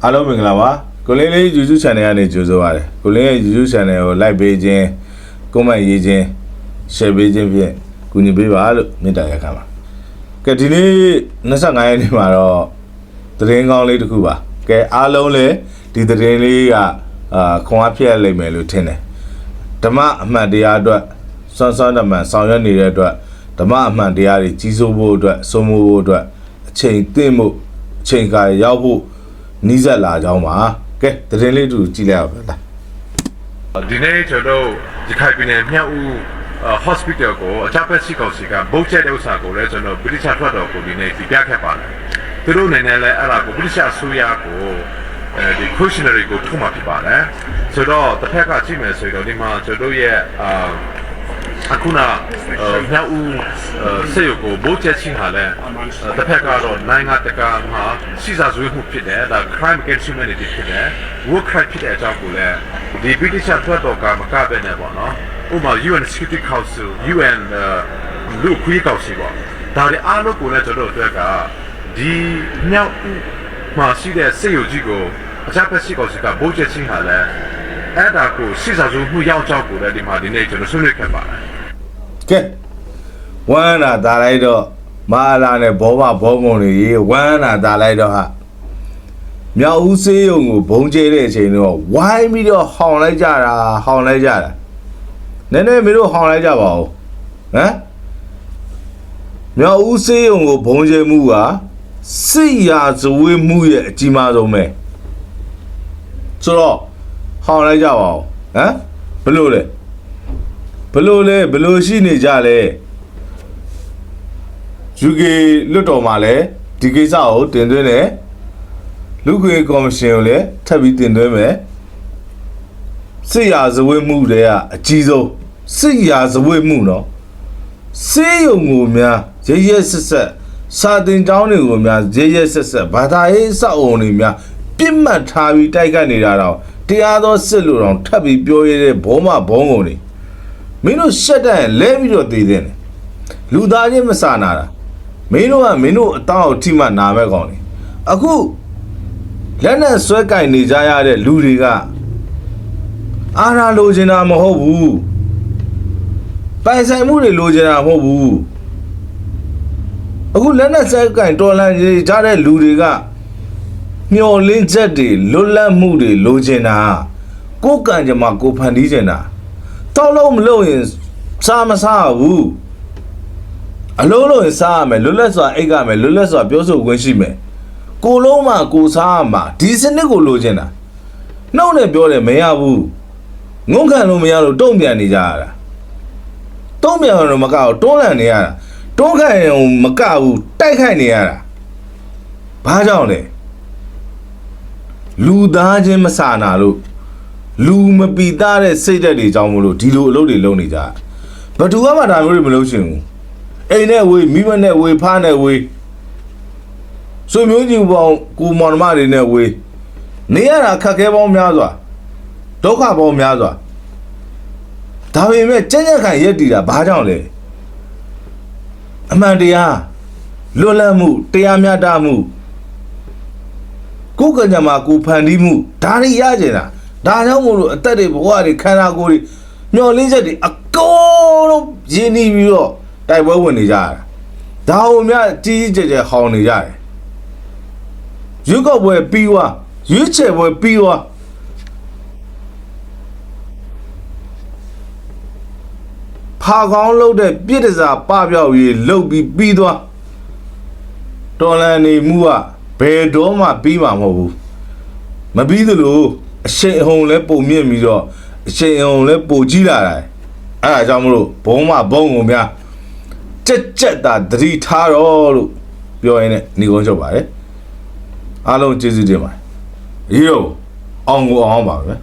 အားလုံးမင်္ဂလာပါကိုလင်းလေး YouTube channel ကနေကြိုဆိုပါရစေကိုလင်းရဲ့ YouTube channel ကို like ပေးခြင်း comment ရေးခြင်း share ပေးခြင်းဖြင့်ကူညီပေးပါလို့မေတ္တာရပ်ခံပါကဲဒီနေ့25ရက်နေ့မှာတော့သတင်းကောင်းလေးတစ်ခုပါကဲအားလုံးလည်းဒီသတင်းလေးကခွန်အားဖြစ်ရလိမ့်မယ်လို့ထင်တယ်ဓမ္မအမှန်တရားအတွက်စွမ်းစွမ်းတမန်ဆောင်ရွက်နေတဲ့အတွက်ဓမ္မအမှန်တရားတွေကြီးစိုးဖို့အတွက်စိုးမိုးဖို့အတွက်အချိန်သင့်မှုအချိန်ကာရောက်ဖို့နီးစပ်လာကြောင်းပါကဲသတင်းလေးတူကြည့်လိုက်အောင်ဗျာဒီနေ့ကျွန်တော်ဒီခိုင်ပြည်နယ်မြောက်ဦး hospital ကိုအကြမ်းဖက်စစ်ကောင်စီကဗုတ်ချက်တဲ့ဥစ္စာကိုလည်းကျွန်တော်ဗြိတိရှထွက်တော်ကိုဒီနေ့ပြခဲ့ပါတယ်သူတို့အနေနဲ့လည်းအဲ့ဒါကိုဗြိတိရှအစိုးရကိုဒီ questionnaire ကိုထုတ်မှဖြစ်ပါတယ်ဆိုတော့တစ်ဖက်ကကြည့်မယ်ဆိုတော့ဒီမှာကျွန်တော်ရဲ့အခုနမြောက်ဦးစေရုပ်ကိုဗုတ်ချက်ချင်းဟာလည်းတစ်ဖက်ကတော့နိုင်ငံတကာမှာစီစာဆွေးမှုဖြစ်တယ်ဒါ crime against humanity ဖြစ်တယ် war crime ဖြစ်တဲ့အကြောင်းကိုလည်းဒီ British ထွက်တော်ကမကပဲနဲ့ပေါ့နော်ဥပမာ UN Security Council UN လူခွေးကောင်စီပေါ့ဒါတွေအားလုံးကိုလည်းကျွန်တော်တို့ကဒီမြောက်ဦးမှာရှိတဲ့စေရုပ်ကြီးကိုအကြမ်းဖက်စစ်ကောင်စီကဗုတ်ချက်ချင်းဟာလည်းအဲ့ဒါကိုစီစာဆွေးမှုရောက်ကြောင်းကိုလည်းဒီမှာဒီနေ့ကျွန်တော်ဆွေးနွေးခဲ့ပါတယ်ကဲဝမ်းနာတာလိုက်တော့မာလာနဲ့ဘောမဘောငုံတွေဝမ်းနာတာလိုက်တော့ဟာမြောက်ဦးစေးရုံကိုဘုံကျဲတဲ့အချိန်တော့ဝိုင်းပြီးတော့ဟောင်းလိုက်ကြတာနည်းနည်းမင်းတို့ဟောင်းလိုက်ကြပါဦးဟမ်မြောက်ဦးစေးရုံကိုဘုံကျဲမှုကစစ်ရာဇဝေးမှုရဲ့အကြီးမားဆုံးပဲဆိုတော့ဟောင်းလိုက်ကြပါဦးဟမ်ဘလို့လဲဘလို့ရှိနေကြလဲ UK လွတ်တော်မှာလည်းဒီကိစ္စကိုတင်သွင်းတယ်လူ့ခွင့်ကော်မရှင်ကိုလည်းထပ်ပြီးတင်သွင်းမယ်စစ်ရာဇဝတ်မှုတွေကအကြီးဆုံးစစ်ရာဇဝတ်မှုနော်စေးရုံကိုများရဲဆက်ဆက်စာတင်ကျောင်းတွေကိုများရဲဆက်ဆက်ဘာသာရေးအဆောက်အုံတွေများပြစ်မှတ်ထားပြီးတိုက်ခတ်နေတာတော့တရားသောစစ်လို့တော့ထပ်ပြီးပြောရတဲ့ဘောမဘုံကုန်တွေမင်းတို့ရှက်တဲ့လဲပြီးတော့တည်တဲ့လူသားချင်းမစာနာတာမင်းတို့အတောင်းအထိမှနာမဲ့ကောင်းတယ်အခုလက်နဲ့ဆွဲကင်နေကြရတဲ့လူတွေကအာဏာလိုချင်တာမဟုတ်ဘူးပိုင်ဆိုင်မှုတွေလိုချင်တာမဟုတ်ဘူးအခုလက်နဲ့ဆွဲကင်တော်လန်ကြတဲ့လူတွေကမျောလင်းချက်တွေလွတ်လပ်မှုတွေလိုချင်တာကိုယ်ကံကြမ္မာကိုဖန်တီးချင်တာတောက်လို့မလို့ရင်စားမစားဘူးအလုံးလုံးရင်စားရမယ်လွတ်လပ်စွာအိတ်ကမယ်လွတ်လပ်စွာပြောဆိုခွင့်ရှိမယ်ကိုလုံးမှကိုစားရမှာဒီစနစ်ကိုလိုချင်တာနှုတ်နဲ့ပြောတယ်မရဘူးငုံခံလို့မရလို့တုံ့ပြန်နေကြရတာတုံ့ပြန်တော့မကောက်တွန်းလှန်နေရတာတွန်းခံရင်မကဘူးတိုက်ခိုက်နေရတာဘာကြောင့်လဲလူသားချင်းမစာနာလို့လူမပီသားတဲ့စိတ်ဓာတ်တွေကြောင့်မလို့ဒီလိုအလုပ်တွေလုပ်နေကြဘယ်သူမှဒါမျိုးတွေမလုပ်ချင်ဘူးအိမ်နဲ့ဝေးမိမနဲ့ဝေးဖားနဲ့ဝေးဆွေမျိုးကြီးပေါင်းကိုမောင်နှမတွေနဲ့ဝေးနေရတာခက်ခဲပေါင်းများစွာဒုက္ခပေါင်းများစွာဒါပေမဲ့ကြက်ကြက်ခံရက်တည်တာဘာကြောင့်လဲအမှန်တရားလွတ်လပ်မှုတရားမျှတမှုကိုယ်ကံကြမ္မာကိုဖန်တီးမှုဒါတွေရကြတာဒါကြောင့်မို့လို့အသက်တွေဘဝတွေခန္ဓာကိုယ်တွေမျောလင်းချက်တွေအကုန်လုံးရင်းနှီးပြီးတော့တိုက်ပွဲဝင်နေကြတာဒါဟုံများကြီးကြီးကျယ်ကျယ်ဟောင်းနေကြတယ်ရွေးကောက်ပွဲပြီးွားရွေးချယ်ပွဲပြီးွားဖာကောင်းလုပ်တဲ့ပြစ်ဒစာပပြောက်ရေးလုပ်ပြီးသွားတော်လန်နေမှုကဘယ်တော့မှပြီးမှာမဟုတ်ဘူးမပြီးသလိုအရှိန်အဟုန်လဲပုံမြင့်ပြီးတော့အရှိန်အဟုန်လဲပိုကြီးလာတယ်အဲ့ဒါကြောင့်မလို့ဘုံကိုများကြက်တာသတိထားတော့လို့ပြောရင်းနဲ့ညီကုန်းချုပ်ပါတယ်အားလုံးကျေးဇူးတင်ပါတယ်ရေအောင်ကိုအောင်ပါပဲ